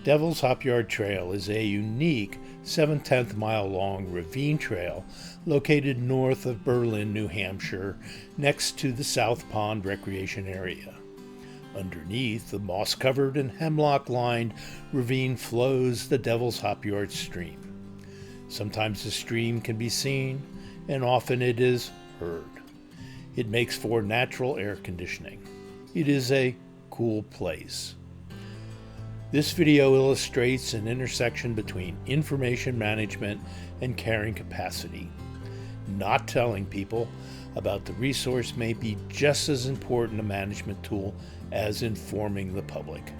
Devil's Hopyard Trail is a unique 7/10 mile long ravine trail located north of Berlin, New Hampshire, next to the South Pond Recreation Area. Underneath the moss-covered and hemlock-lined ravine flows the Devil's Hopyard stream. Sometimes the stream can be seen, and often it is heard. It makes for natural air conditioning. It is a cool place. This video illustrates an intersection between information management and carrying capacity. Not telling people about the resource may be just as important a management tool as informing the public.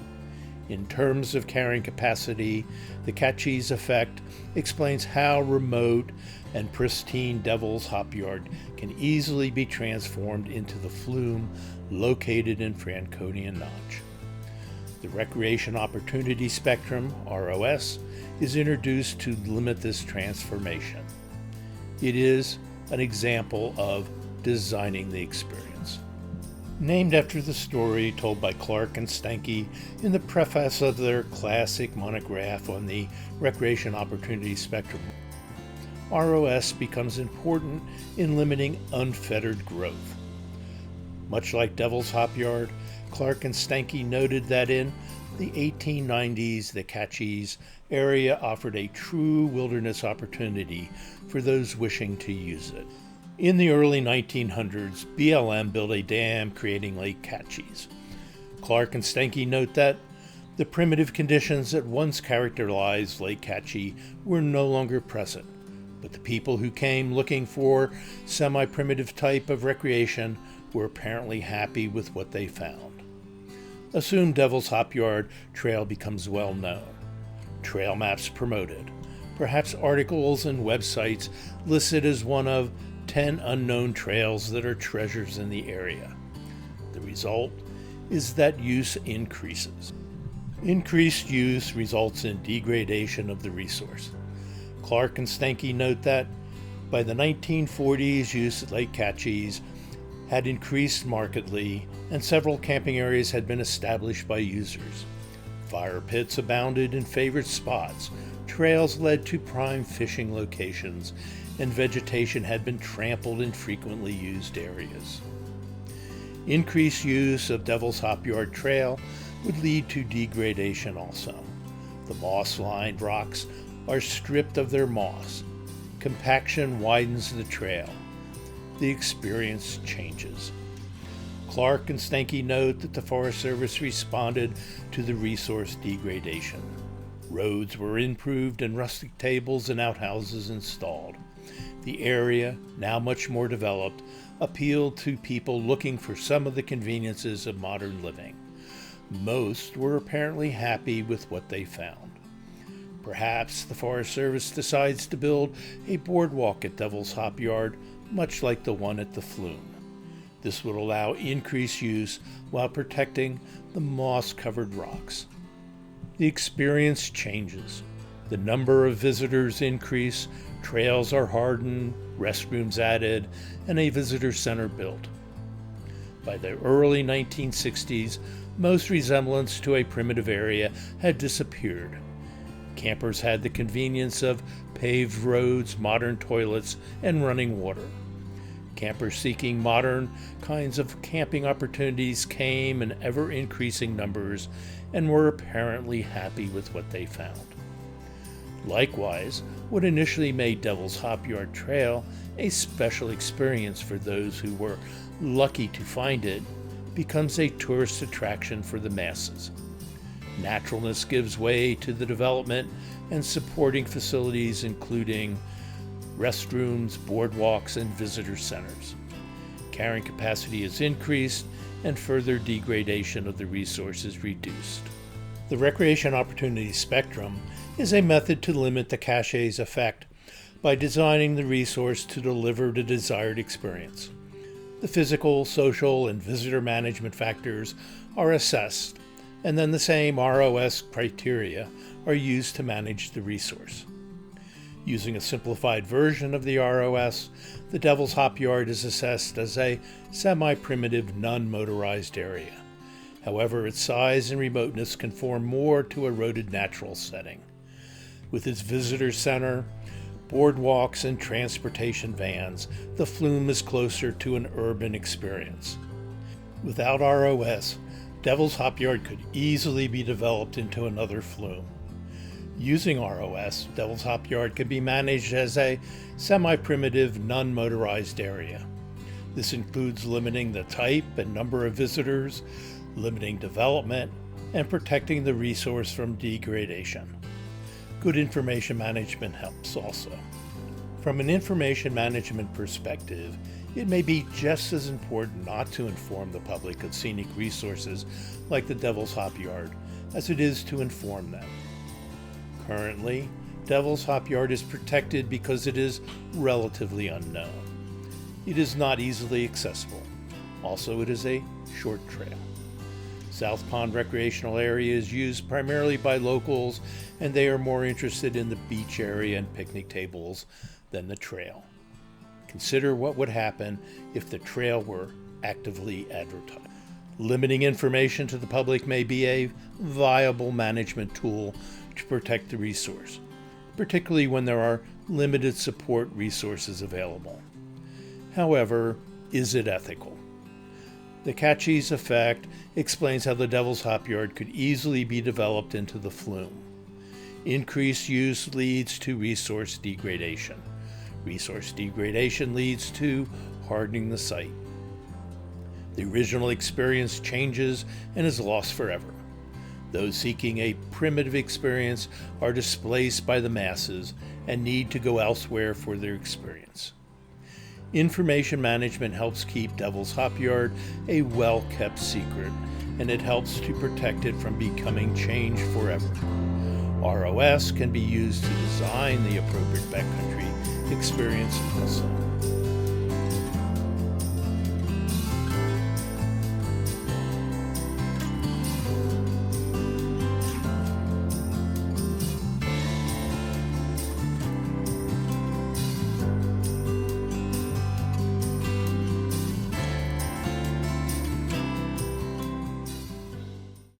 In terms of carrying capacity, the Kachess Effect explains how remote and pristine Devil's Hopyard can easily be transformed into the Flume located in Franconia Notch. The Recreation Opportunity Spectrum, ROS, is introduced to limit this transformation. It is an example of designing the experience. Named after the story told by Clark and Stankey in the preface of their classic monograph on the Recreation Opportunity Spectrum, ROS becomes important in limiting unfettered growth. Much like Devil's Hopyard, Clark and Stankey noted that in the 1890s, the Kachess area offered a true wilderness opportunity for those wishing to use it. In the early 1900s, BLM built a dam creating Lake Kachess. Clark and Stankey note that the primitive conditions that once characterized Lake Kachess were no longer present, but the people who came looking for semi-primitive type of recreation were apparently happy with what they found. Assume Devil's Hopyard Trail becomes well known. Trail maps promoted. Perhaps articles and websites listed as one of 10 unknown trails that are treasures in the area. The result is that use increases. Increased use results in degradation of the resource. Clark and Stankey note that by the 1940s, use at Lake Kachess had increased markedly, and several camping areas had been established by users. Fire pits abounded in favorite spots, trails led to prime fishing locations, and vegetation had been trampled in frequently used areas. Increased use of Devil's Hopyard Trail would lead to degradation also. The moss-lined rocks are stripped of their moss. Compaction widens the trail. The experience changes. Clark and Stankey note that the Forest Service responded to the resource degradation. Roads were improved and rustic tables and outhouses installed. The area, now much more developed, appealed to people looking for some of the conveniences of modern living. Most were apparently happy with what they found. Perhaps the Forest Service decides to build a boardwalk at Devil's Hopyard, much like the one at the Flume. This would allow increased use while protecting the moss-covered rocks. The experience changes. The number of visitors increase, trails are hardened, restrooms added, and a visitor center built. By the early 1960s, most resemblance to a primitive area had disappeared. Campers had the convenience of paved roads, modern toilets, and running water. Campers seeking modern kinds of camping opportunities came in ever-increasing numbers and were apparently happy with what they found. Likewise, what initially made Devil's Hopyard Trail a special experience for those who were lucky to find it becomes a tourist attraction for the masses. Naturalness gives way to the development and supporting facilities including restrooms, boardwalks, and visitor centers. Carrying capacity is increased and further degradation of the resource is reduced. The Recreation Opportunity Spectrum is a method to limit the Kachess Effect by designing the resource to deliver the desired experience. The physical, social, and visitor management factors are assessed, and then the same ROS criteria are used to manage the resource. Using a simplified version of the ROS, the Devil's Hopyard is assessed as a semi-primitive, non-motorized area. However, its size and remoteness conform more to a roaded natural setting. With its visitor center, boardwalks, and transportation vans, the Flume is closer to an urban experience. Without ROS, Devil's Hopyard could easily be developed into another Flume. Using ROS, Devil's Hopyard can be managed as a semi-primitive, non-motorized area. This includes limiting the type and number of visitors, limiting development, and protecting the resource from degradation. Good information management helps also. From an information management perspective, it may be just as important not to inform the public of scenic resources like the Devil's Hopyard as it is to inform them. Currently, Devil's Hopyard is protected because it is relatively unknown. It is not easily accessible. Also, it is a short trail. South Pond Recreational Area is used primarily by locals, and they are more interested in the beach area and picnic tables than the trail. Consider what would happen if the trail were actively advertised. Limiting information to the public may be a viable management tool to protect the resource, particularly when there are limited support resources available. However, is it ethical? The Kachess Effect explains how the Devil's Hopyard could easily be developed into the Flume. Increased use leads to resource degradation. Resource degradation leads to hardening the site. The original experience changes and is lost forever. Those seeking a primitive experience are displaced by the masses and need to go elsewhere for their experience. Information management helps keep Devil's Hopyard a well-kept secret, and it helps to protect it from becoming changed forever. ROS can be used to design the appropriate backcountry experience also.